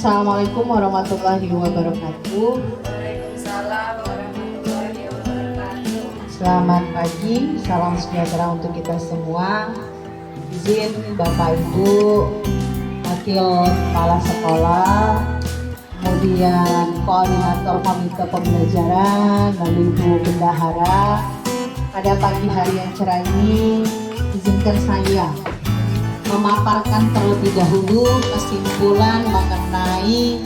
Assalamualaikum warahmatullahi wabarakatuh. Waalaikumsalam warahmatullahi wabarakatuh. Selamat pagi, salam sejahtera untuk kita semua. Izin Bapak Ibu, Wakil Kepala Sekolah, kemudian Koordinator Komite Pembelajaran, lalu Ibu Bendahara. Pada pagi hari yang cerah ini, izinkan saya memaparkan terlebih dahulu kesimpulan mengenai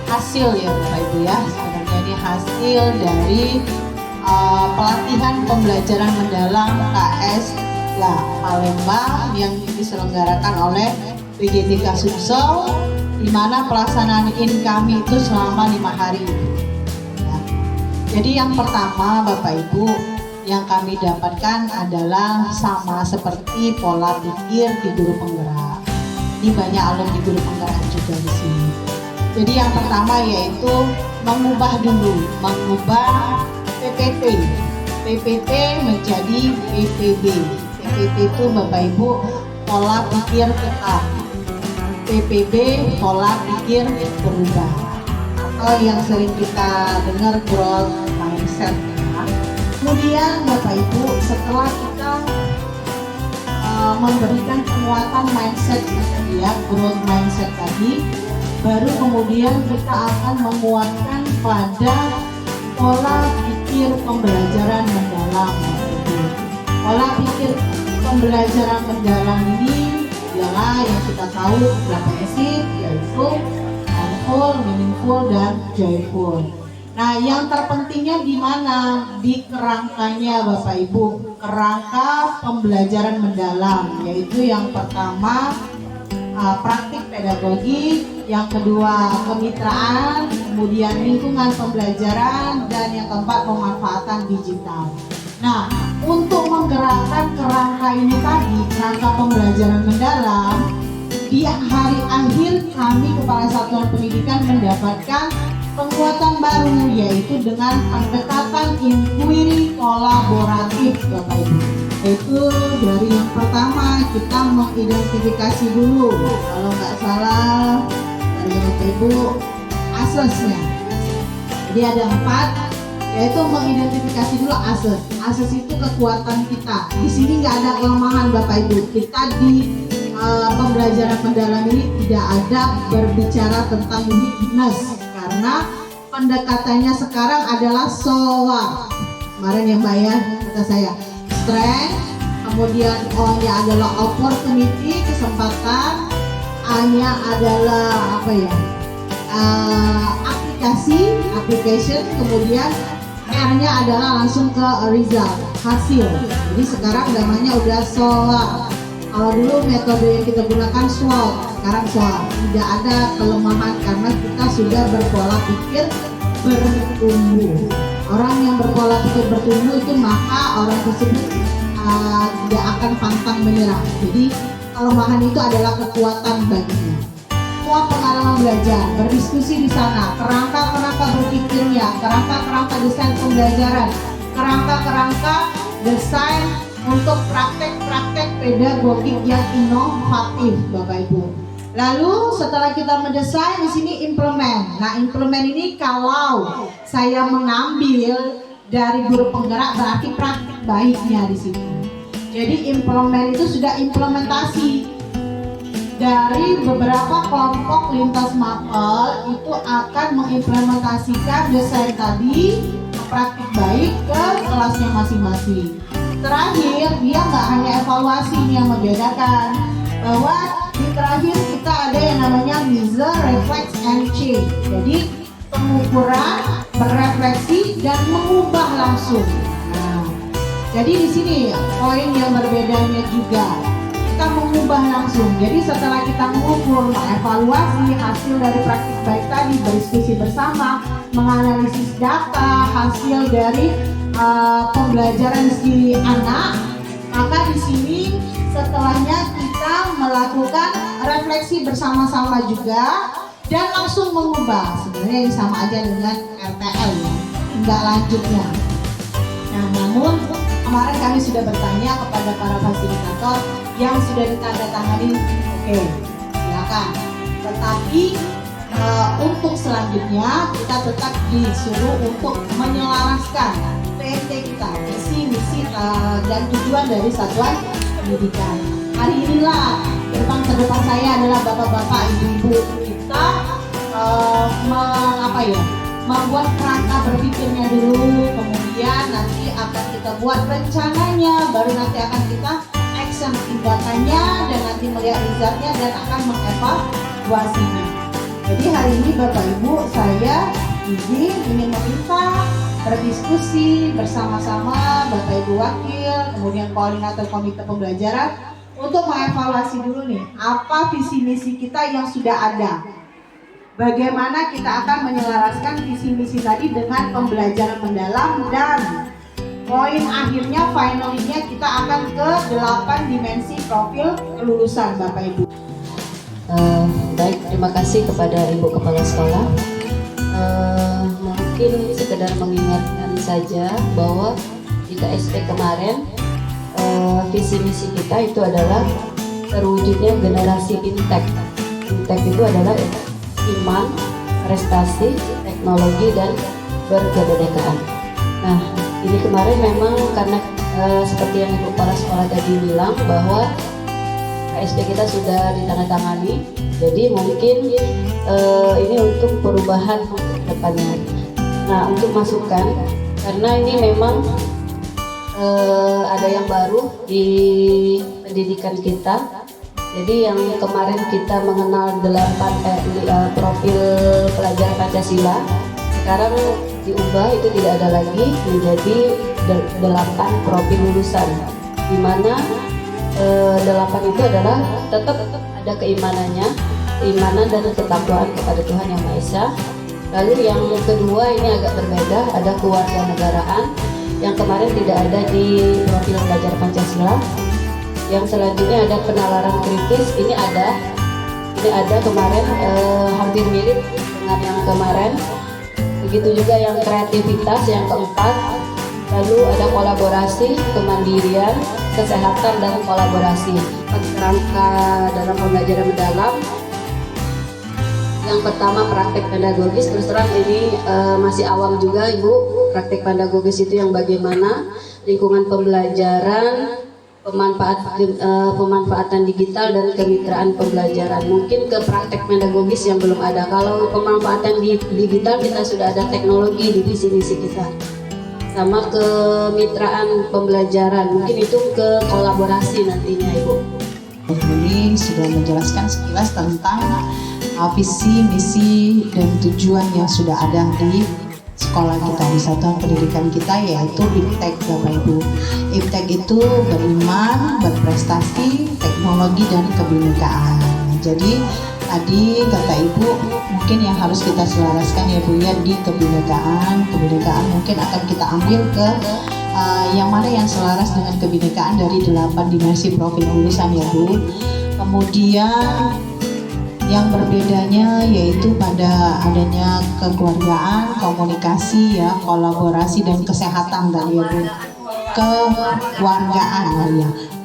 hasil ya Bapak Ibu ya. Sebenarnya ini hasil dari pelatihan pembelajaran mendalam KS Palembang yang diselenggarakan oleh PGTK Sumsel, di mana pelaksanaan in kami itu selama 5 hari. Ya. Jadi yang pertama Bapak Ibu, yang kami dapatkan adalah sama seperti pola pikir di guru penggerak. Ini banyak alumni guru penggerak juga di sini. Jadi yang pertama yaitu mengubah PPT menjadi PPB. PPT itu Bapak Ibu pola pikir tetap. PPB pola pikir berubah. Atau yang sering kita dengar growth mindset. Kemudian Bapak Ibu, setelah kita memberikan penguatan mindset ya, growth mindset tadi, baru kemudian kita akan menguatkan pada pola pikir pembelajaran mendalam. Pola pikir pembelajaran mendalam ini adalah yang kita tahu berapa sih, yaitu mindful, meaningful, dan joyful. Nah, yang terpentingnya di mana? Di kerangkanya Bapak Ibu, kerangka pembelajaran mendalam, yaitu yang pertama praktik pedagogik, yang kedua kemitraan, kemudian lingkungan pembelajaran, dan yang keempat pemanfaatan digital. Nah, untuk menggerakkan kerangka ini tadi, kerangka pembelajaran mendalam, di hari akhir kami Kepala Satuan Pendidikan mendapatkan penguatan baru, yaitu dengan pendekatan inquiry kolaboratif Bapak Ibu. Itu dari yang pertama kita mengidentifikasi dulu, kalau nggak salah dari Bapak Ibu asesnya. Jadi ada 4, yaitu mengidentifikasi dulu ases. Ases itu kekuatan kita. Di sini nggak ada kelemahan Bapak Ibu. Kita di pembelajaran mendalam ini tidak ada berbicara tentang weakness, karena pendekatannya sekarang adalah SOA. Kemarin ya Mbak ya, kata saya strength, kemudian O-nya adalah opportunity, kesempatan, A-nya adalah apa ya, application, kemudian R-nya adalah langsung ke result, hasil. Jadi sekarang namanya udah SOA. Kalau dulu metode yang kita gunakan SWOT, sekarang SOA. Tidak ada kelemahan karena kita sudah berpola pikir bertumbuh. Orang yang berpola pikir bertumbuh itu maka orang tersebut tidak akan pantang menyerah. Jadi kelemahan itu adalah kekuatan baginya. Semua pengalaman belajar, berdiskusi di sana, kerangka-kerangka berpikirnya, kerangka-kerangka desain pembelajaran, kerangka-kerangka desain untuk praktek-praktek pedagogik yang inovatif Bapak Ibu. Lalu setelah kita mendesain, di sini implement. Nah, implement ini kalau saya mengambil dari guru penggerak berarti praktik baiknya di sini. Jadi implement itu sudah implementasi dari beberapa kelompok lintas mapel, itu akan mengimplementasikan desain tadi ke praktik baik ke kelasnya masing-masing. Terakhir, dia nggak hanya evaluasi, ini yang membedakan, bahwa di terakhir kita ada yang namanya measure, reflect, and change. Jadi pengukuran, berefleksi, dan mengubah langsung. Nah, jadi di sini poin yang berbedanya juga, kita mengubah langsung. Jadi setelah kita mengukur, mengevaluasi hasil dari praktik baik tadi, berdiskusi bersama, menganalisis data, hasil dari pembelajaran si anak, maka di sini setelahnya kita melakukan refleksi bersama-sama juga dan langsung mengubah. Sebenarnya ini sama aja dengan RTL ya, tinggal lanjutnya. Nah, namun kemarin kami sudah bertanya kepada para fasilitator yang sudah ditandatangani, oke, silakan. Tetapi untuk selanjutnya kita tetap disuruh untuk menyelaraskan PT kita, visi, misi, dan tujuan dari satuan pendidikan. Hari inilah depan saya adalah bapak-bapak, ibu-ibu kita membuat kerangka berpikirnya dulu, kemudian nanti akan kita buat rencananya, baru nanti akan kita action tindakannya dan nanti melihat resultnya dan akan mengevaluasinya. Jadi hari ini Bapak Ibu saya ingin meminta berdiskusi bersama-sama Bapak Ibu Wakil, kemudian koordinator komite pembelajaran untuk mengevaluasi dulu nih apa visi misi kita yang sudah ada. Bagaimana kita akan menyelaraskan visi misi tadi dengan pembelajaran mendalam, dan poin akhirnya finalnya kita akan ke 8 dimensi profil kelulusan Bapak Ibu. Baik, terima kasih kepada Ibu Kepala Sekolah. Mungkin sekedar mengingatkan saja bahwa di KSP kemarin visi misi kita itu adalah terwujudnya generasi Intek. Intek itu adalah iman, prestasi, teknologi, dan berkebinekaan. Nah, ini kemarin memang karena seperti yang Ibu Kepala Sekolah tadi bilang bahwa KSP kita sudah ditandatangani, jadi mungkin ini untuk perubahan ke depannya. Nah, untuk masukan, karena ini memang ada yang baru di pendidikan kita. Jadi yang kemarin kita mengenal 8 profil pelajar Pancasila, sekarang diubah itu tidak ada lagi menjadi 8 profil lulusan, di mana 8 itu adalah tetap ada keimanan dan ketakwaan kepada Tuhan Yang Maha Esa. Lalu yang kedua ini agak berbeda, ada kewarganegaraan yang kemarin tidak ada di profil pelajar Pancasila. Yang selanjutnya ada penalaran kritis, ini ada kemarin hampir mirip dengan yang kemarin. Begitu juga yang kreativitas yang keempat. Lalu ada kolaborasi, kemandirian, kesehatan, dan kolaborasi. Kerangka dalam pembelajaran mendalam. Yang pertama praktek pedagogis, terus terang ini masih awam juga Ibu. Praktek pedagogis itu yang bagaimana lingkungan pembelajaran, pemanfaatan digital, dan kemitraan pembelajaran. Mungkin ke praktek pedagogis yang belum ada. Kalau pemanfaatan digital kita sudah ada teknologi di visi misi kita. Sama kemitraan pembelajaran, mungkin itu ke kolaborasi nantinya Ibu. Ini sudah menjelaskan sekilas tentang visi, misi, dan tujuan yang sudah ada di sekolah kita, di satuan pendidikan kita, yaitu IPTEK Bapak Ibu. IPTEK itu beriman, berprestasi, teknologi, dan kebinekaan. Jadi tadi kata Ibu mungkin yang harus kita selaraskan ya Bu ya di kebinekaan mungkin akan kita ambil ke yang mana yang selaras dengan kebinekaan dari 8 dimensi profil lulusan ya Bu. Kemudian yang berbedanya yaitu pada adanya kekeluargaan, komunikasi ya, kolaborasi, dan kesehatan tadi ya Bu.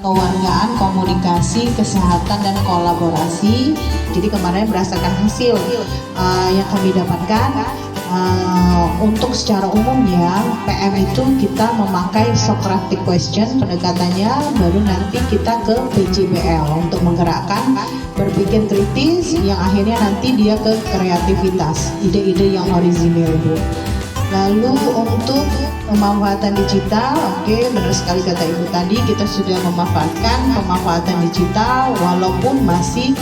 Kewargaan, komunikasi, kesehatan, dan kolaborasi. Jadi kemarin berdasarkan hasil yang kami dapatkan, untuk secara umumnya PM itu kita memakai Socratic question pendekatannya, baru nanti kita ke PJBL untuk menggerakkan berpikir kritis yang akhirnya nanti dia ke kreativitas, ide-ide yang orisinil Bu. Lalu untuk pemanfaatan digital, oke, benar sekali kata Ibu tadi, kita sudah memanfaatkan pemanfaatan digital walaupun masih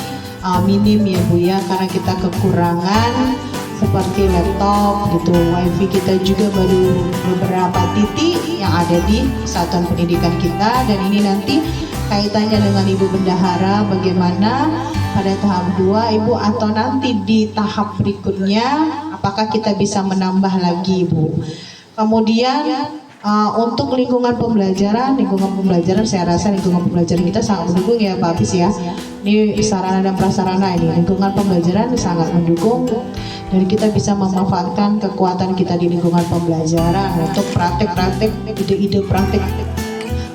minim ya Bu ya, karena kita kekurangan seperti laptop gitu, wifi kita juga baru beberapa titik yang ada di satuan pendidikan kita. Dan ini nanti kaitannya dengan Ibu Bendahara, bagaimana pada tahap 2 Ibu atau nanti di tahap berikutnya apakah kita bisa menambah lagi Ibu. Kemudian untuk lingkungan pembelajaran saya rasa lingkungan pembelajaran kita sangat mendukung ya Pak Apis ya. Ini sarana dan prasarana, ini lingkungan pembelajaran sangat mendukung, dan kita bisa memanfaatkan kekuatan kita di lingkungan pembelajaran untuk praktek-praktek, ide-ide praktek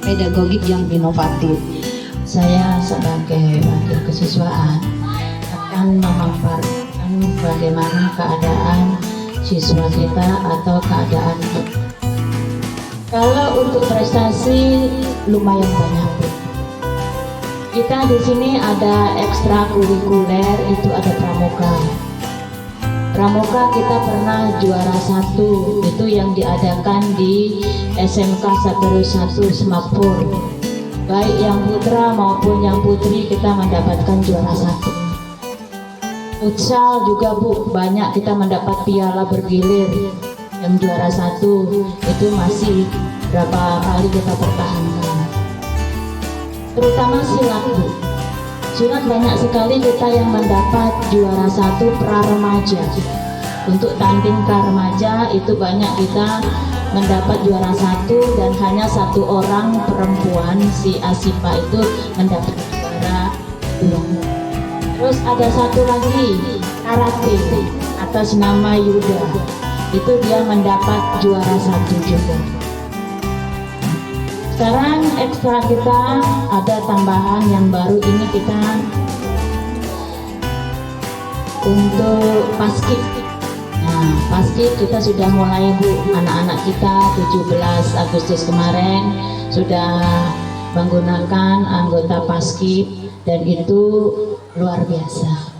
pedagogik yang inovatif. Saya sebagai wakil kesiswaan akan memanfaatkan menanyakan bagaimana keadaan siswa kita atau keadaan kita. Kalau untuk prestasi lumayan banyak, Bu. Kita di sini ada ekstrakurikuler, itu ada pramuka. Pramuka kita pernah juara 1, itu yang diadakan di SMK Saperus 1 Semapur. Baik yang putra maupun yang putri kita mendapatkan juara 1. Futsal juga, Bu, banyak kita mendapat piala bergilir. Yang juara 1 itu masih berapa kali kita pertahankan. Terutama silat, Bu. Silat banyak sekali kita yang mendapat juara 1 pra-remaja. Untuk tanding pra-remaja itu banyak kita mendapat juara 1 dan hanya 1 orang perempuan, si Asipa itu mendapat juara 2. Terus ada 1 lagi, karate atas nama Yuda. Itu dia mendapat juara 1 juga. Sekarang ekstra kita ada tambahan yang baru ini, kita untuk paskib. Nah, paskib kita sudah mulai, Bu. Anak-anak kita 17 Agustus kemarin sudah menggunakan anggota paskib dan itu luar biasa.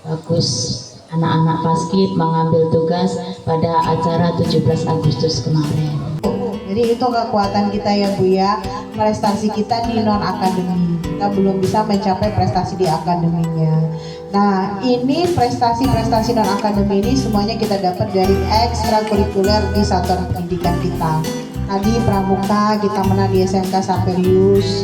Bagus. Anak-anak paskib mengambil tugas pada acara 17 Agustus kemarin. Jadi itu kekuatan kita ya Bu ya, prestasi kita di non akademi. Kita belum bisa mencapai prestasi di akademinya. Nah, ini prestasi-prestasi non akademi ini semuanya kita dapat dari ekstrakurikuler di satuan pendidikan kita. Tadi pramuka kita menang di SMK Saperus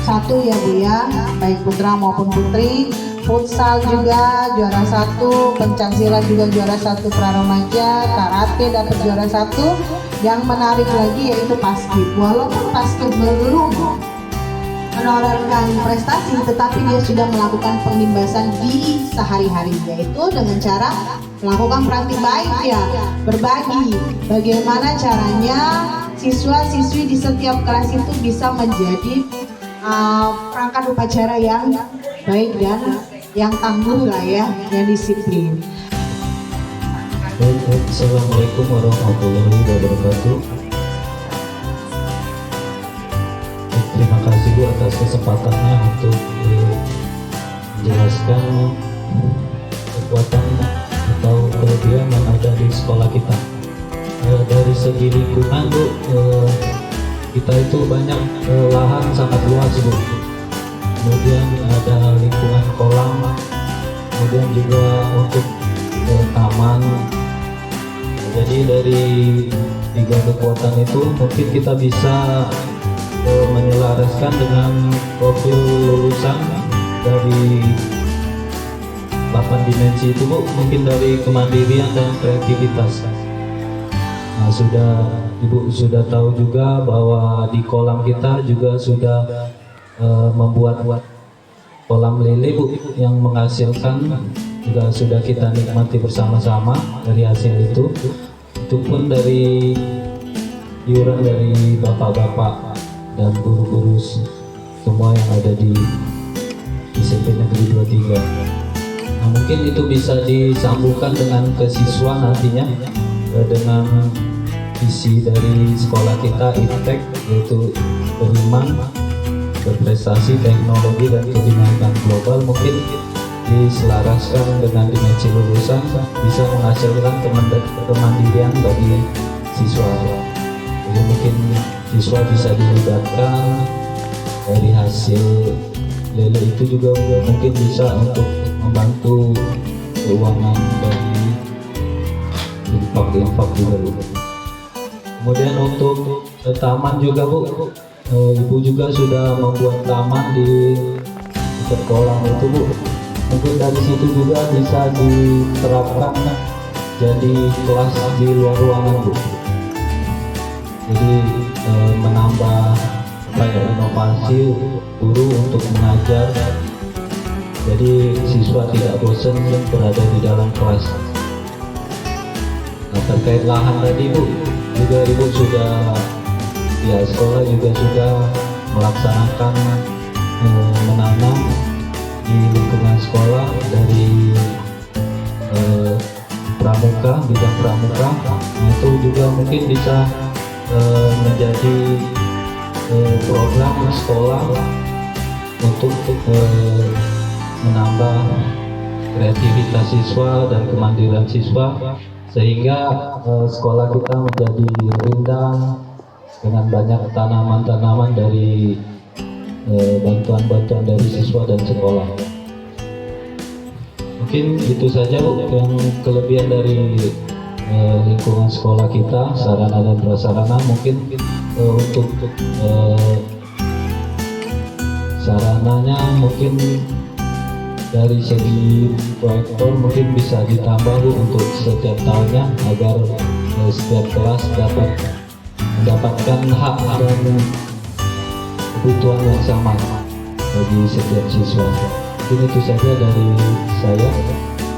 1 ya Bu ya, baik putra maupun putri. Futsal juga juara 1, pencaksilat juga juara 1 pra-remaja, karate dapat juara 1. Yang menarik lagi yaitu paskib. Walaupun paskib belum menorehkan prestasi, tetapi dia sudah melakukan pengimbasan di sehari-hari, yaitu dengan cara melakukan praktik baik ya, berbagi. Bagaimana caranya siswa-siswi di setiap kelas itu bisa menjadi perangkat upacara yang baik dan yang tangguh lah ya, yang disiplin. Assalamualaikum warahmatullahi wabarakatuh. Terima kasih Bu atas kesempatannya untuk menjelaskan kekuatan atau kelebihan yang ada di sekolah kita. Dari segi lingkungan Bu, kita itu banyak lahan sangat luas Bu. Kemudian ada lingkungan kolam, kemudian juga untuk taman. Jadi dari 3 kekuatan itu mungkin kita bisa menyelaraskan dengan profil lulusan dari 8 dimensi itu Bu, mungkin dari kemandirian dan kreativitas. Nah, Ibu sudah tahu juga bahwa di kolam kita juga sudah membuat kolam lele Bu, yang menghasilkan juga sudah kita nikmati bersama-sama dari hasil itu. Itu pun dari iuran dari bapak-bapak dan guru-guru semua yang ada di SMP Negeri 23. Nah, mungkin itu bisa disambungkan dengan ke siswa nantinya dengan visi dari sekolah kita IPTEK, yaitu beriman, berprestasi, teknologi dan kebinekaan global. Mungkin diselaraskan dengan dimensi lulusan bisa menghasilkan kemandirian bagi siswa. Jadi mungkin siswa bisa dilibatkan dari hasil lele itu juga mungkin bisa untuk membantu keuangan dari infak juga Bu. Kemudian untuk taman juga Bu, Ibu juga sudah membuat taman di dekat kolam itu Bu. Mungkin dari situ juga bisa diterapkan jadi kelas di luar ruangan Bu. Jadi menambah inovasi guru untuk mengajar. Jadi siswa tidak bosan berada di dalam kelas. Nah, terkait lahan tadi Bu, juga Ibu sudah ya sekolah juga sudah melaksanakan menanam di lingkungan sekolah dari pramuka, bidang pramuka. Nah, itu juga mungkin bisa menjadi program sekolah untuk menambah kreativitas siswa dan kemandirian siswa, sehingga sekolah kita menjadi rindang dengan banyak tanaman-tanaman dari bantuan-bantuan dari siswa dan sekolah. Mungkin itu saja Bu, yang kelebihan dari lingkungan sekolah kita, sarana dan prasarana. Mungkin untuk sarananya mungkin dari segi proyektor mungkin bisa ditambah Bu untuk setiap tahunnya, agar setiap kelas dapat mendapatkan hak dan kebutuhan yang sama bagi setiap siswa. Mungkin itu saja dari saya.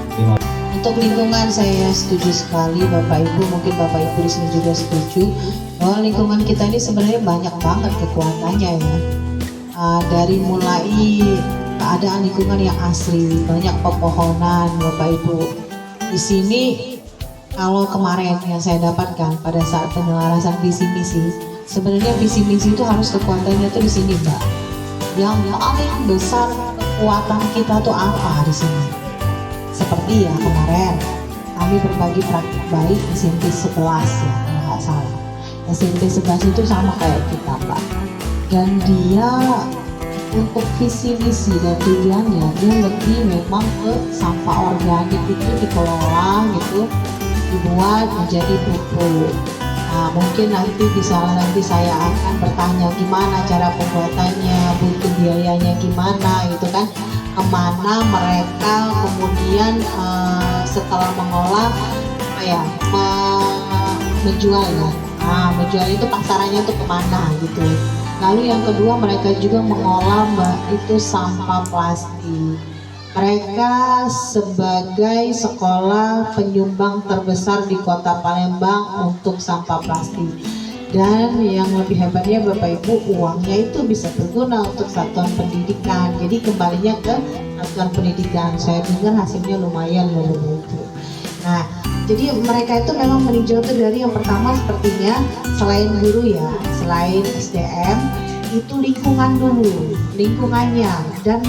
Terima kasih. Untuk lingkungan saya setuju sekali Bapak Ibu, mungkin Bapak Ibu di sini juga setuju bahwa lingkungan kita ini sebenarnya banyak banget kekuatannya ya. Dari mulai keadaan lingkungan yang asli, banyak pepohonan Bapak Ibu. Di sini kalau kemarin yang saya dapatkan pada saat penyelarasan visi misi, sebenarnya visi misi itu harus kekuatannya tuh di sini Mbak. Yang paling besar kekuatan kita tuh apa di sini? Seperti ya kemarin kami berbagi praktik baik SMP 11 ya kalau nggak salah. SMP 11 itu sama kayak kita Mbak. Dan dia untuk visi misi dan tujuannya dia lebih memang ke sampah organik itu dikelola gitu, dibuat menjadi pupuk. Nah mungkin nanti saya akan bertanya gimana cara pembuatannya, butuh biayanya gimana gitu kan, kemana mereka kemudian setelah mengolah menjual ya. Nah menjual itu pasarannya tuh kemana gitu. Lalu yang kedua mereka juga mengolah itu sampah plastik. Mereka sebagai sekolah penyumbang terbesar di Kota Palembang untuk sampah plastik. Dan yang lebih hebatnya Bapak Ibu, uangnya itu bisa berguna untuk satuan pendidikan. Jadi kembalinya ke satuan pendidikan. Saya dengar hasilnya lumayan loh itu. Nah, jadi mereka itu memang meninjau itu dari yang pertama sepertinya selain guru ya, selain SDM itu lingkungan dulu, lingkungannya. Dan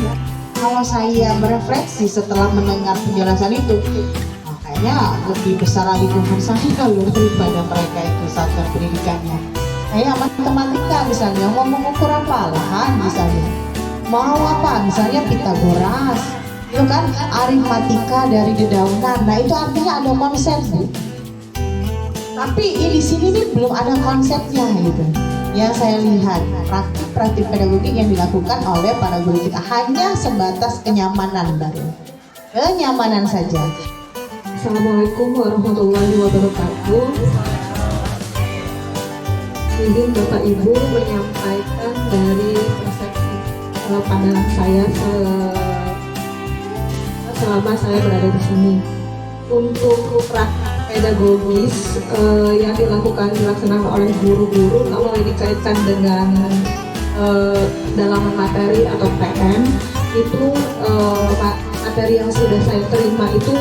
kalau saya berefleksi setelah mendengar penjelasan itu, kayaknya lebih besar lingkungan saya loh daripada mereka itu satuan pendidikannya. Kayak matematika misalnya, mau mengukur apa lahan misalnya, mau apa misalnya Pitagoras, itu kan aritmatika dari dedaunan. Nah itu artinya ada konsep Bu. Tapi di sini nih belum ada konsepnya gitu. Yang saya lihat praktik pedagogik yang dilakukan oleh para guru kita hanya sebatas kenyamanan baru, kenyamanan saja. Assalamualaikum warahmatullahi wabarakatuh. Izin Bapak Ibu menyampaikan dari persepsi pandangan saya selama saya berada di sini. Untuk praktik pedagogis yang dilaksanakan oleh guru-guru, kalau dikaitkan dengan dalam materi atau PM itu materi yang sudah saya terima itu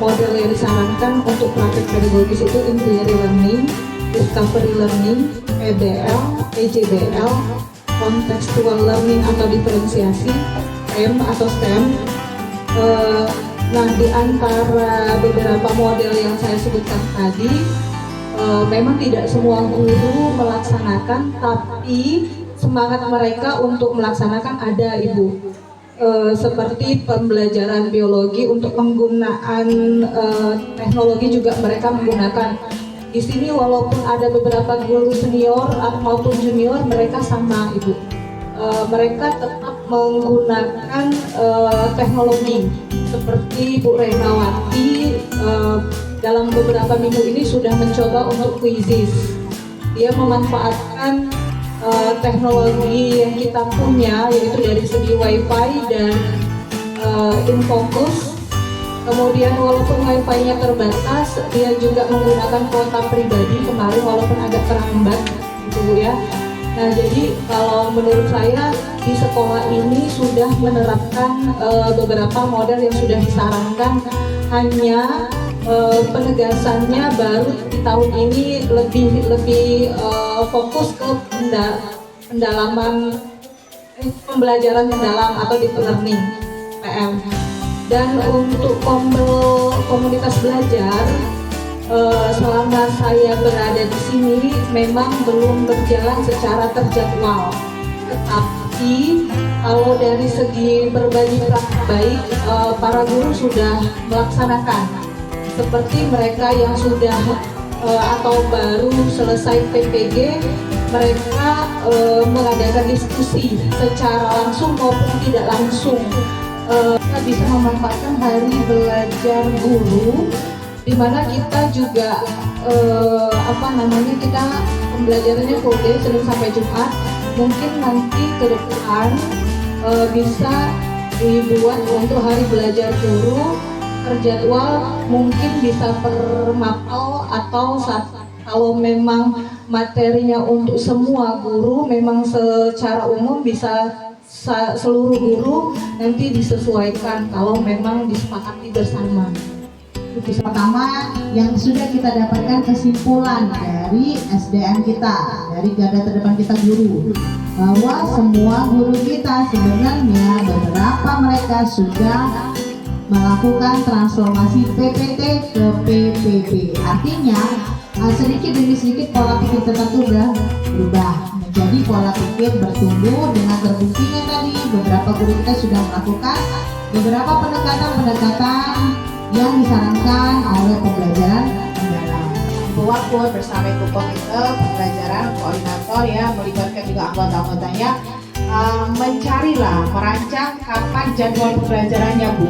model yang disarankan untuk praktik pedagogis itu inquiry learning, discovery learning, PBL, PJBL, contextual learning atau diferensiasi, STEM atau STEM. Nah, di antara beberapa model yang saya sebutkan tadi, memang tidak semua guru melaksanakan, tapi semangat mereka untuk melaksanakan ada Ibu. Seperti pembelajaran biologi untuk penggunaan teknologi juga mereka menggunakan. Di sini walaupun ada beberapa guru senior maupun junior, mereka sama Ibu. Mereka tetap menggunakan teknologi. Seperti Bu Renawati dalam beberapa minggu ini sudah mencoba untuk quizzes. Dia memanfaatkan teknologi yang kita punya, yaitu dari segi wifi dan infocus. Kemudian walaupun wifi-nya terbatas, dia juga menggunakan kuota pribadi kemarin walaupun agak terhambat gitu Bu ya. Nah jadi kalau menurut saya di sekolah ini sudah menerapkan beberapa model yang sudah disarankan, hanya penegasannya baru di tahun ini lebih fokus ke pendalaman pembelajaran mendalam atau deep learning PM. Dan untuk komunitas belajar selama saya berada di sini memang belum berjalan secara terjadwal. Tetapi kalau dari segi berbagi praktik baik, para guru sudah melaksanakan. Seperti mereka yang sudah atau baru selesai PPG, mereka mengadakan diskusi secara langsung maupun tidak langsung. Kita bisa memanfaatkan hari belajar guru, di mana kita juga kita pembelajarannya full day Senin sampai Jumat. Mungkin nanti ke depan bisa dibuat untuk hari belajar guru terjadwal, mungkin bisa per mapel atau kalau memang materinya untuk semua guru memang secara umum bisa seluruh guru nanti disesuaikan kalau memang disepakati bersama. Pertama, yang sudah kita dapatkan kesimpulan dari SDM kita, dari garda terdepan kita guru, bahwa semua guru kita sebenarnya beberapa mereka sudah melakukan transformasi PPT ke PPP. Artinya sedikit demi sedikit pola pikir tertentu sudah berubah menjadi pola pikir bertumbuh, dengan terbuktinya tadi beberapa guru kita sudah melakukan beberapa pendekatan yang disarankan oleh pembelajaran mendalam. Waktu bersama Ibu Komite Pembelajaran Koordinator ya, melibatkan juga anggota-anggotanya, merancang kapan jadwal pembelajarannya Bu.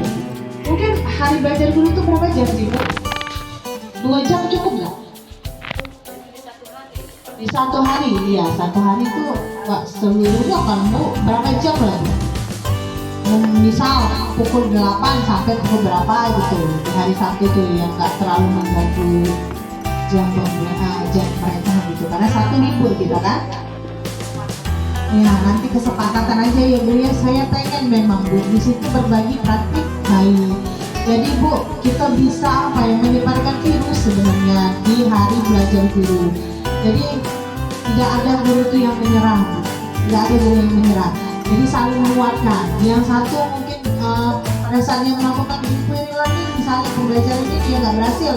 Mungkin hari belajar guru itu berapa jam sih Bu? 2 jam cukup nggak? Di satu hari, iya satu hari itu seluruhnya kan Bu, berapa jam lagi? Misal pukul 8 sampai pukul berapa gitu di hari Sabtu itu, yang nggak terlalu mengganggu jam mereka gitu, karena Sabtu libur kita kan. Ya nanti kesepakatan aja ya Bu ya, saya pengen memang Bu di situ berbagi praktik baik. Jadi Bu, kita bisa menyebarkan virus sebenarnya di hari belajar guru. Jadi tidak ada guru itu yang menyerah, tidak ada guru yang menyerah. Jadi saling menguatkan. Yang satu mungkin pada saat dia melakukan inquiry learning, misalnya pembelajaran ini dia nggak berhasil,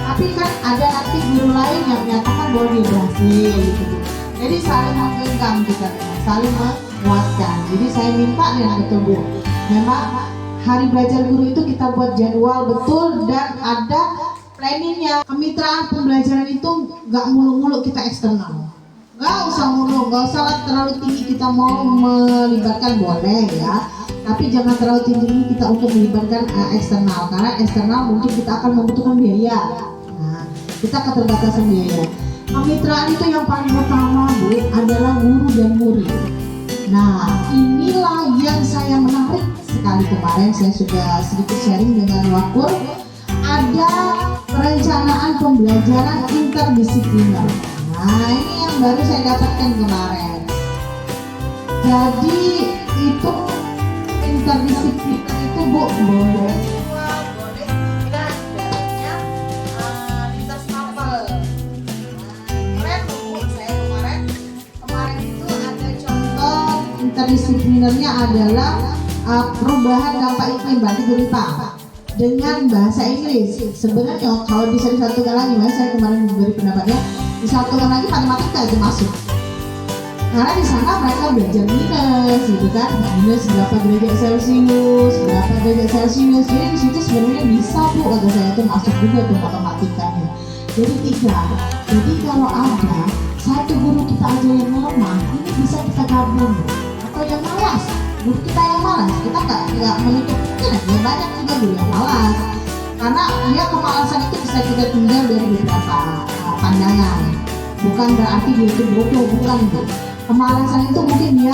tapi kan ada nanti guru lain yang menyatakan bahwa dia berhasil gitu. Jadi saling menggenggam kita, saling menguatkan. Jadi saya minta yang betul Bu, memang hari belajar guru itu kita buat jadwal betul dan ada planningnya. Kemitraan pembelajaran itu nggak mulu-mulu kita eksternal. Nggak usah mulu, nggak usah terlalu tinggi. Kita mau melibatkan boleh ya, tapi jangan terlalu tinggi kita untuk melibatkan eksternal, karena eksternal mungkin kita akan membutuhkan biaya. Nah, kita keterbatasan biaya. Kemitraan itu yang paling utama Bu adalah guru dan murid. Nah, inilah yang saya menarik sekali kemarin, saya sudah sedikit sharing dengan Wakur. Ada perencanaan pembelajaran interdisipliner. Nah, ini yang baru saya dapatkan kemarin. Jadi itu interdisipliner itu Bu boleh dan jaraknya lintas mapel. Keren Bu, saya kemarin itu ada contoh interdisiplinernya adalah perubahan dampak iklim, berarti berupa dengan bahasa Inggris. Sebenarnya kalau bisa disatukan lagi, Mas, saya kemarin memberi pendapatnya disatukan lagi matematika itu masuk, karena di sana mereka belajar minus gitu kan, minus berapa derajat Celcius, jadi di situ sebenarnya bisa Bu, kata saya itu masuk juga tuh matematikanya. Jadi 3, jadi kalau ada satu guru kita aja yang lemah, ini bisa kita gabung, atau yang malas, guru kita yang malas, kita nggak menutup mungkin ya banyak juga guru yang malas, karena dia kemalasan itu bisa kita tinggal dari beberapa pandangan. Bukan berarti dia itu bodoh, bukan Bu. Kemalasan itu mungkin dia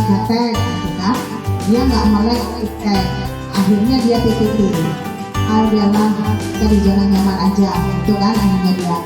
gatek gitu kan, dia nggak melek iptek, akhirnya dia PPT, adalah dari jalan nyaman aja gitu kan akhirnya dia.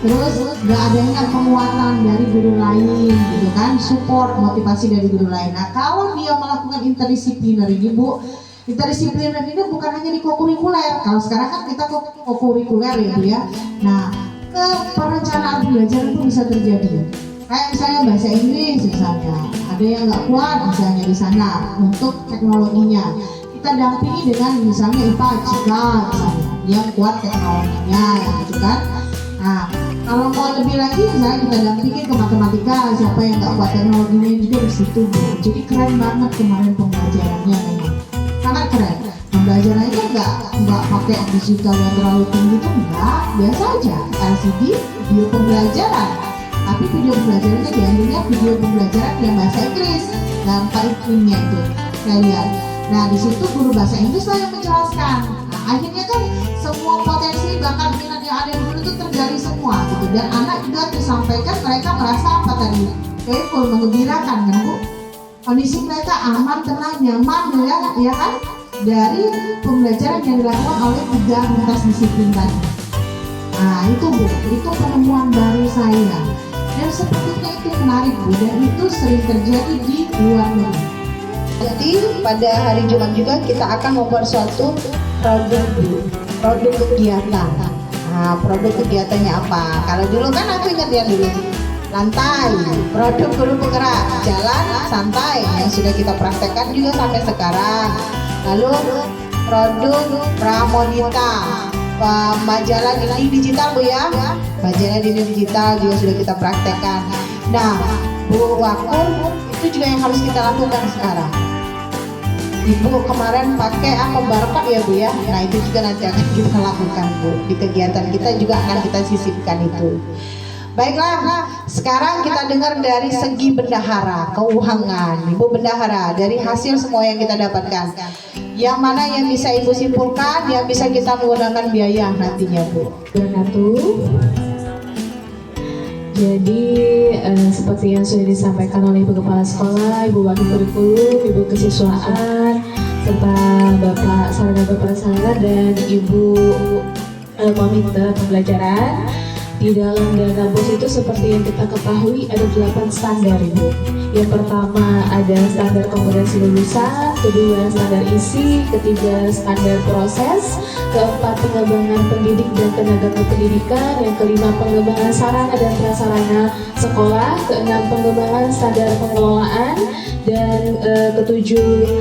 Terus nggak adanya penguatan dari guru lain gitu kan, support motivasi dari guru lain. Nah kalau dia melakukan interdisipliner ini Bu, Interdisipliner ini bukan hanya di kokurikuler. Kalau sekarang kan kita kokurikuler ya Bu ya. Nah, ke perencanaan pembelajaran itu bisa terjadi. Kayak misalnya bahasa Inggris misalnya, ada yang nggak kuat misalnya di sana untuk teknologinya. Kita dampingi dengan misalnya IPA Cika misalnya, dia kuat teknologinya gitu kan. Nah, kalau mau lebih lagi misalnya kita dampingin ke matematika, siapa yang nggak kuat teknologinya juga di situ Bu. Jadi keren banget kemarin pembelajarannya memang. Sangat keren. Pembelajarannya nggak pakai digital yang terlalu tinggi itu enggak, biasa aja LCD video pembelajaran. Tapi video pembelajarannya diambilnya video pembelajaran yang bahasa Inggris dan iklimnya itu saya lihat. Nah di situ guru bahasa Inggris lah yang menjelaskan. Nah, akhirnya kan semua potensi bakat minat yang ada dulu itu tergali semua gitu, dan anak juga disampaikan mereka merasa apa tadi? Playful, mengembirakan kan Bu? Kondisi mereka aman, tenang, nyaman ya kan? Dari pembelajaran yang dilakukan oleh 3 lintas disiplin tadi. Nah itu Bu, itu penemuan baru saya. Dan sepertinya itu menarik Bu, dan itu sering terjadi di luar negeri. Jadi pada hari Jumat juga kita akan membuat suatu produk kegiatan. Nah, produk kegiatannya apa? Kalau dulu kan aku ingat ya dulu lantai, produk guru penggerak, jalan santai yang sudah kita praktekkan juga sampai sekarang. Lalu produk Pramonita, majalah dinding digital Bu ya, majalah dinding digital juga sudah kita praktekkan. Nah Bu Wakum, itu juga yang harus kita lakukan sekarang. Ibu kemarin pakai apa barcode ya Bu ya, nah itu juga nanti akan kita lakukan Bu, di kegiatan kita juga akan kita sisipkan itu. Baiklah, sekarang kita dengar dari segi bendahara, keuangan. Ibu bendahara, dari hasil semua yang kita dapatkan, yang mana yang bisa Ibu simpulkan, yang bisa kita menggunakan biaya nantinya Bu? Jadi seperti yang sudah disampaikan oleh Ibu Kepala Sekolah, Ibu Wakil Kurikulum, Ibu Kesiswaan, serta Bapak Sarana Prasarana dan Ibu Komite Pembelajaran, di dalam dana BOS itu seperti yang kita ketahui ada 8 standar Ibu. Yang pertama ada standar kompetensi lulusan, kedua standar isi, ketiga standar proses, keempat pengembangan pendidik dan tenaga kependidikan, yang kelima pengembangan sarana dan prasarana sekolah, keenam pengembangan standar pengelolaan, dan ketujuh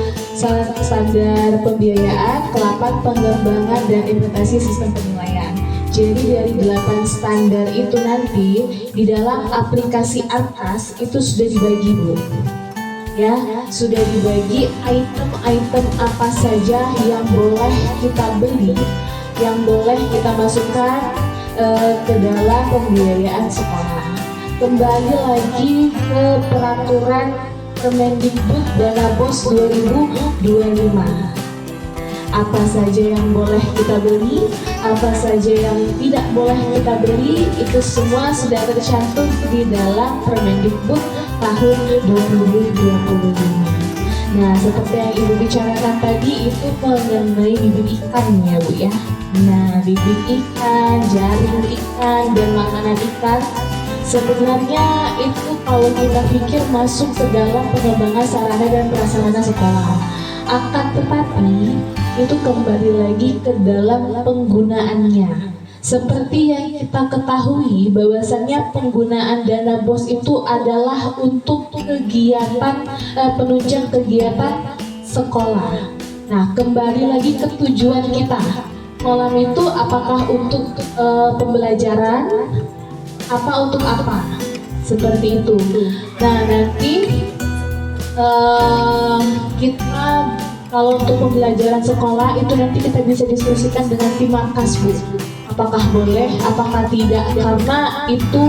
standar pembiayaan, ke-8 pengembangan dan implementasi sistem penilaian. Jadi dari 8 standar itu nanti di dalam aplikasi atas itu sudah dibagi Bu. Ya, sudah dibagi item-item apa saja yang boleh kita beli, yang boleh kita masukkan ke dalam pembiayaan sekolah. Kembali lagi ke peraturan Kemendikbud Dana BOS 2025. Apa saja yang boleh kita beli, apa saja yang tidak boleh kita beli, itu semua sudah tercantum di dalam Permendikbud tahun 2025. Nah, seperti yang Ibu bicarakan tadi itu mengenai bibit ikan ya Bu ya. Nah, bibit ikan, jaring ikan, dan makanan ikan sebenarnya itu kalau kita pikir masuk ke dalam pengembangan sarana dan prasarana sekolah. Akan tetapi itu kembali lagi ke dalam penggunaannya. Seperti yang kita ketahui bahwasannya penggunaan dana BOS itu adalah untuk kegiatan penunjang kegiatan sekolah. Nah, kembali lagi ke tujuan kita. Kolam itu apakah untuk pembelajaran, apa untuk apa? Seperti itu. Nah, nanti kita kalau untuk pembelajaran sekolah itu nanti kita bisa diskusikan dengan tim markas Bu. Apakah boleh, apakah tidak, karena itu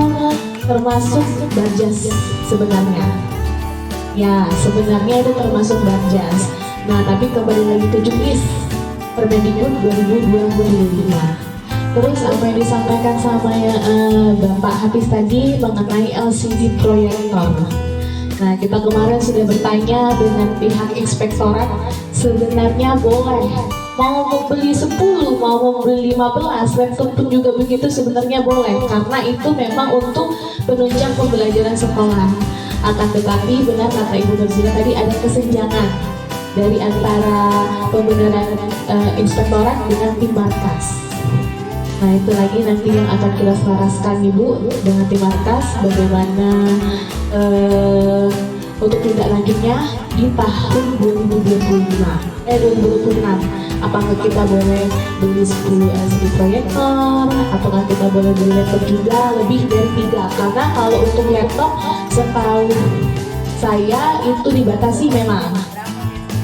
termasuk barjas sebenarnya. Ya, sebenarnya itu termasuk barjas. Nah, tapi kembali lagi ke Juknis Permendikbud 2025. Terus apa yang disampaikan sama Bapak Hafiz tadi mengenai LCD proyektor. Nah, kita kemarin sudah bertanya dengan pihak inspektorat, sebenarnya boleh mau membeli 10, mau membeli 15, laptop pun juga begitu sebenarnya boleh, karena itu memang untuk penunjang pembelajaran sekolah. Akan tetapi benar kata Ibu Nurzila tadi ada kesenjangan dari antara pembenaran inspektorat dengan tim markas. Nah itu lagi nanti yang akan kita selaraskan Ibu dengan tim markas bagaimana untuk tindak lanjutnya di tahun 2026. Apakah kita boleh beli 10 LCD proyektor, apakah kita boleh beli laptop juga lebih dari 3, karena kalau untuk laptop setahu saya itu dibatasi memang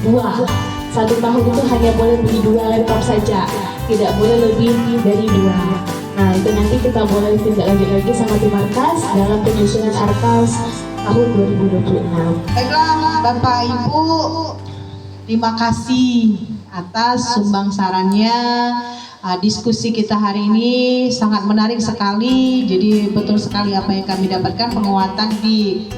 2. 1 tahun itu hanya boleh beli 2 laptop saja, tidak boleh lebih dari 2. Nah itu nanti kita boleh tindak lanjut lagi sama tim markas dalam penyusunan Arkas tahun 2026. Baiklah Bapak Ibu, terima kasih atas sumbang sarannya. Diskusi kita hari ini sangat menarik sekali. Jadi betul sekali apa yang kami dapatkan, penguatan di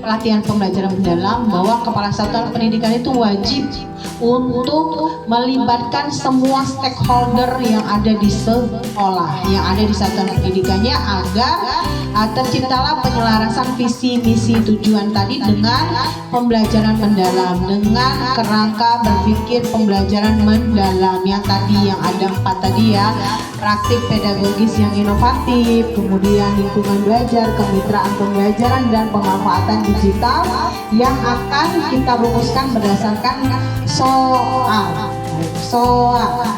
pelatihan pembelajaran mendalam, bahwa kepala satuan pendidikan itu wajib untuk melibatkan semua stakeholder yang ada di sekolah, yang ada di satuan pendidikannya, agar terciptalah penyelarasan visi misi tujuan tadi dengan pembelajaran mendalam, dengan kerangka berpikir pembelajaran mendalam yang tadi, yang ada 4 tadi ya: praktik pedagogis yang inovatif, kemudian lingkungan belajar, kemitraan pembelajaran, dan pemanfaatan digital yang akan kita rumuskan berdasarkan soal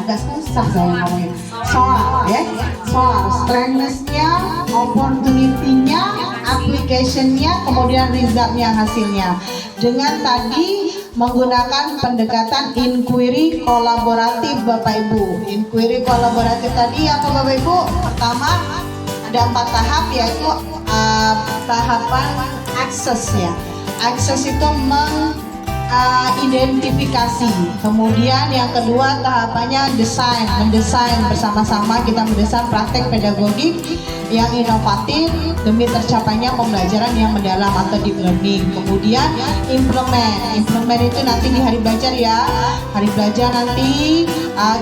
agak susah saya ngomongin soal ya, soal strengths-nya, opportunity-nya, application-nya, kemudian result-nya, hasilnya, dengan tadi menggunakan pendekatan inquiry kolaboratif Bapak Ibu. Inquiry kolaboratif tadi apa Bapak Ibu? Pertama ada 4 tahap, yaitu tahapan akses ya. Akses itu identifikasi. Kemudian yang kedua tahapannya desain, mendesain bersama-sama, kita mendesain praktek pedagogik yang inovatif demi tercapainya pembelajaran yang mendalam atau deep learning. Kemudian implement itu nanti di hari belajar ya. Hari belajar nanti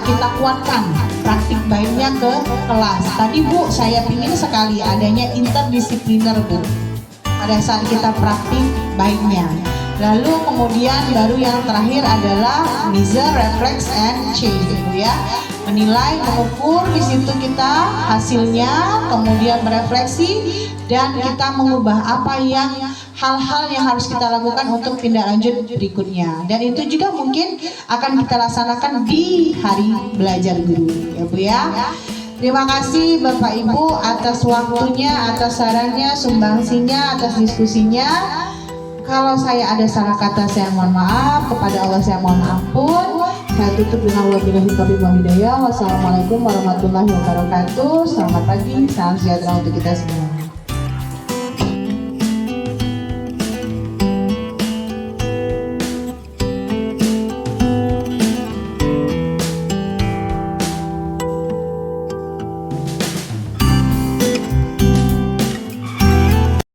kita kuatkan praktik baiknya ke kelas. Tadi Bu, saya ingin sekali adanya interdisipliner Bu pada saat kita praktik baiknya. Lalu kemudian baru yang terakhir adalah measure, reflect, and change Bu ya. Menilai, mengukur, di situ kita hasilnya, kemudian berefleksi, dan kita mengubah apa yang hal-hal yang harus kita lakukan untuk tindak lanjut berikutnya. Dan itu juga mungkin akan kita laksanakan di hari belajar guru ya Bu ya. Terima kasih Bapak Ibu atas waktunya, atas sarannya, sumbangsinya, atas diskusinya. Kalau saya ada salah kata, saya mohon maaf. Kepada Allah saya mohon ampun. Saya tutup dengan wabillahi taufiq wal hidayah. Wassalamualaikum warahmatullahi wabarakatuh. Selamat pagi, salam sejahtera untuk kita semua.